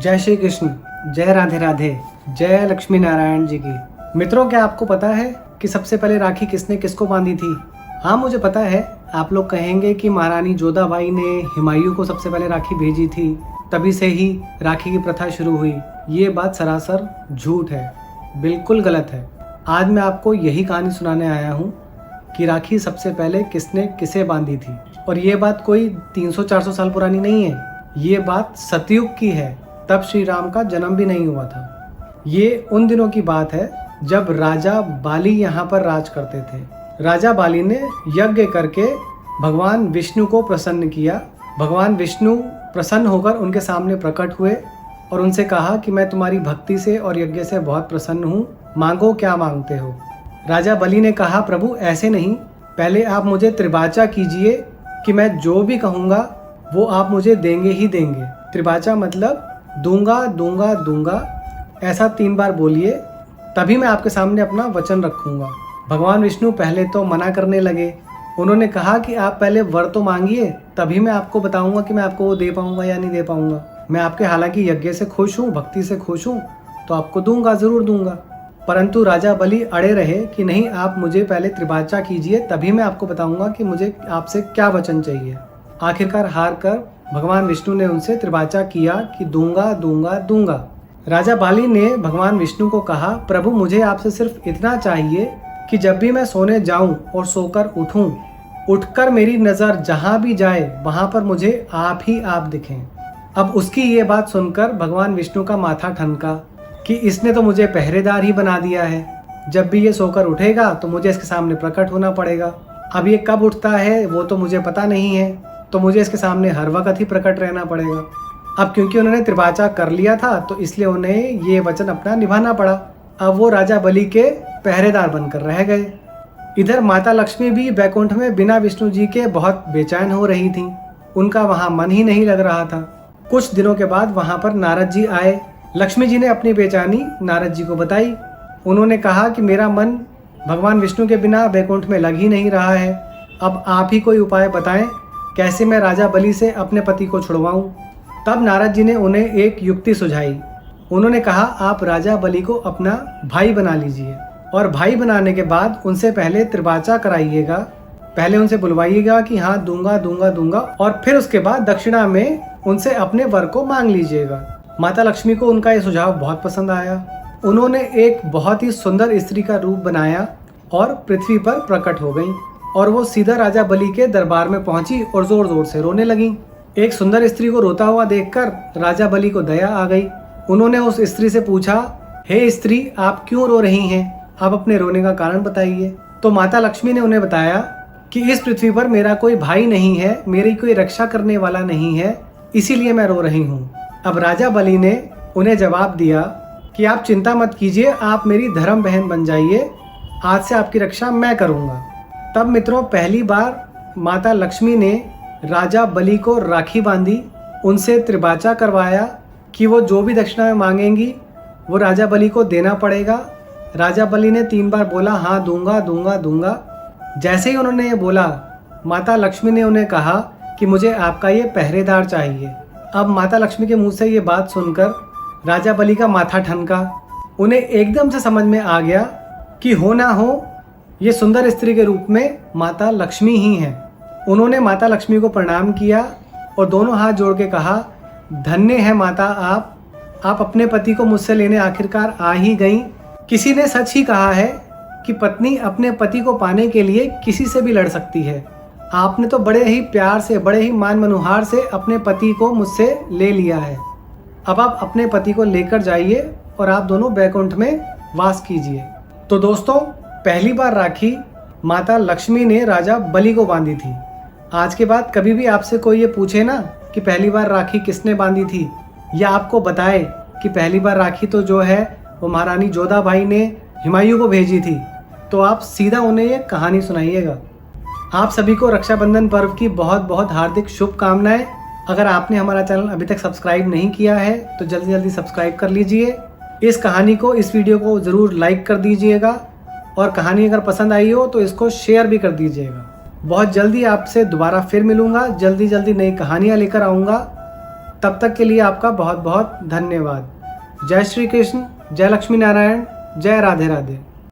जय श्री कृष्ण, जय राधे राधे, जय लक्ष्मी नारायण जी की। मित्रों, क्या आपको पता है कि सबसे पहले राखी किसने किसको बांधी थी? हाँ, मुझे पता है। आप लोग कहेंगे कि महारानी जोधाबाई ने हुमायूं को सबसे पहले राखी भेजी थी, तभी से ही राखी की प्रथा शुरू हुई। ये बात सरासर झूठ है, बिल्कुल गलत है। आज मैं आपको यही कहानी सुनाने आया हूँ कि राखी सबसे पहले किसने किसे बांधी थी। और ये बात कोई 300-400 साल पुरानी नहीं है, ये बात सतयुग की है। तब श्री राम का जन्म भी नहीं हुआ था। ये उन दिनों की बात है जब राजा बाली यहाँ पर राज करते थे। राजा बाली ने यज्ञ करके भगवान विष्णु को प्रसन्न किया। भगवान विष्णु प्रसन्न होकर उनके सामने प्रकट हुए और उनसे कहा कि मैं तुम्हारी भक्ति से और यज्ञ से बहुत प्रसन्न हूँ, मांगो क्या मांगते हो। राजा बलि ने कहा, प्रभु ऐसे नहीं, पहले आप मुझे त्रिबाचा कीजिए कि मैं जो भी कहूँगा वो आप मुझे देंगे ही देंगे। त्रिबाचा मतलब दूंगा दूंगा दूंगा, ऐसा 3 बार बोलिए, तभी मैं आपके सामने अपना वचन रखूंगा। भगवान विष्णु पहले तो मना करने लगे। उन्होंने कहा कि आप पहले वर तो मांगिए, तभी मैं आपको बताऊंगा कि मैं आपको वो दे पाऊंगा या नहीं दे पाऊंगा। मैं आपके हालांकि यज्ञ से खुश हूँ, भक्ति से खुश हूँ, तो आपको दूंगा, जरूर दूंगा। परंतु राजा बलि अड़े रहे कि नहीं, आप मुझे पहले त्रिबाचा कीजिए, तभी मैं आपको बताऊंगा कि मुझे आपसे क्या वचन चाहिए। आखिरकार हार कर भगवान विष्णु ने उनसे त्रिबाचा किया कि दूंगा दूंगा दूंगा। राजा बाली ने भगवान विष्णु को कहा, प्रभु मुझे आपसे सिर्फ इतना चाहिए कि जब भी मैं सोने जाऊं और सोकर उठूं, उठकर मेरी नज़र जहां भी जाए वहां पर मुझे आप ही आप दिखें। अब उसकी ये बात सुनकर भगवान विष्णु का माथा ठनका कि इसने तो मुझे पहरेदार ही बना दिया है। जब भी ये सोकर उठेगा तो मुझे इसके सामने प्रकट होना पड़ेगा। अब ये कब उठता है वो तो मुझे पता नहीं है, तो मुझे इसके सामने हर वक्त ही प्रकट रहना पड़ेगा। अब क्योंकि उन्होंने त्रिबाचा कर लिया था तो इसलिए उन्हें ये वचन अपना निभाना पड़ा। अब वो राजा बलि के पहरेदार बनकर रह गए। इधर माता लक्ष्मी भी बैकुंठ में बिना विष्णु जी के बहुत बेचैन हो रही थीं। उनका वहाँ मन ही नहीं लग रहा था। कुछ दिनों के बाद वहाँ पर नारद जी आए। लक्ष्मी जी ने अपनी बेचैनी नारद जी को बताई। उन्होंने कहा कि मेरा मन भगवान विष्णु के बिना बैकुंठ में लग ही नहीं रहा है। अब आप ही कोई उपाय बताएं, कैसे मैं राजा बलि से अपने पति को छुड़वाऊं। तब नारद जी ने उन्हें एक युक्ति सुझाई। उन्होंने कहा, आप राजा बलि को अपना भाई बना लीजिए और भाई बनाने के बाद उनसे पहले त्रिबाचा कराइएगा। पहले उनसे बुलवाइएगा कि हाँ दूंगा दूंगा दूंगा, और फिर उसके बाद दक्षिणा में उनसे अपने वर को मांग लीजिएगा। माता लक्ष्मी को उनका ये सुझाव बहुत पसंद आया। उन्होंने एक बहुत ही सुंदर स्त्री का रूप बनाया और पृथ्वी पर प्रकट हो गई और वो सीधा राजा बलि के दरबार में पहुंची और जोर जोर से रोने लगी। एक सुंदर स्त्री को रोता हुआ देखकर राजा बलि को दया आ गई। उन्होंने उस स्त्री से पूछा, हे स्त्री, आप क्यों रो रही हैं? आप अपने रोने का कारण बताइए। तो माता लक्ष्मी ने उन्हें बताया कि इस पृथ्वी पर मेरा कोई भाई नहीं है, मेरी कोई रक्षा करने वाला नहीं है, इसीलिए मैं रो रही हूँ। अब राजा बलि ने उन्हें जवाब दिया कि आप चिंता मत कीजिए, आप मेरी धर्म बहन बन जाइए, आज से आपकी रक्षा मैं करूँगा। तब मित्रों, पहली बार माता लक्ष्मी ने राजा बलि को राखी बांधी, उनसे त्रिबाचा करवाया कि वो जो भी दक्षिणा में मांगेंगी वो राजा बलि को देना पड़ेगा। राजा बलि ने 3 बार बोला, हाँ दूंगा दूंगा दूंगा। जैसे ही उन्होंने ये बोला, माता लक्ष्मी ने उन्हें कहा कि मुझे आपका ये पहरेदार चाहिए। अब माता लक्ष्मी के मुंह से ये बात सुनकर राजा बलि का माथा ठनका। उन्हें एकदम से समझ में आ गया कि हो ना हो ये सुंदर स्त्री के रूप में माता लक्ष्मी ही हैं। उन्होंने माता लक्ष्मी को प्रणाम किया और दोनों हाथ जोड़ के कहा, धन्य है माता आप अपने पति को मुझसे लेने आखिरकार आ ही गईं। किसी ने सच ही कहा है कि पत्नी अपने पति को पाने के लिए किसी से भी लड़ सकती है। आपने तो बड़े ही प्यार से, बड़े ही मान मनुहार से अपने पति को मुझसे ले लिया है। अब आप अपने पति को लेकर जाइए और आप दोनों बैकुंठ में वास कीजिए। तो दोस्तों, पहली बार राखी माता लक्ष्मी ने राजा बलि को बांधी थी। आज के बाद कभी भी आपसे कोई ये पूछे ना कि पहली बार राखी किसने बांधी थी, या आपको बताए कि पहली बार राखी तो जो है वो महारानी जोधाबाई ने हुमायूं को भेजी थी, तो आप सीधा उन्हें ये कहानी सुनाइएगा। आप सभी को रक्षाबंधन पर्व की बहुत बहुत हार्दिक शुभकामनाएं। अगर आपने हमारा चैनल अभी तक सब्सक्राइब नहीं किया है तो जल्दी जल्दी सब्सक्राइब कर लीजिए। इस कहानी को, इस वीडियो को ज़रूर लाइक कर दीजिएगा और कहानी अगर पसंद आई हो तो इसको शेयर भी कर दीजिएगा। बहुत जल्दी आपसे दोबारा फिर मिलूंगा, जल्दी जल्दी नई कहानियाँ लेकर आऊँगा। तब तक के लिए आपका बहुत बहुत धन्यवाद। जय श्री कृष्ण, जय लक्ष्मी नारायण, जय राधे राधे।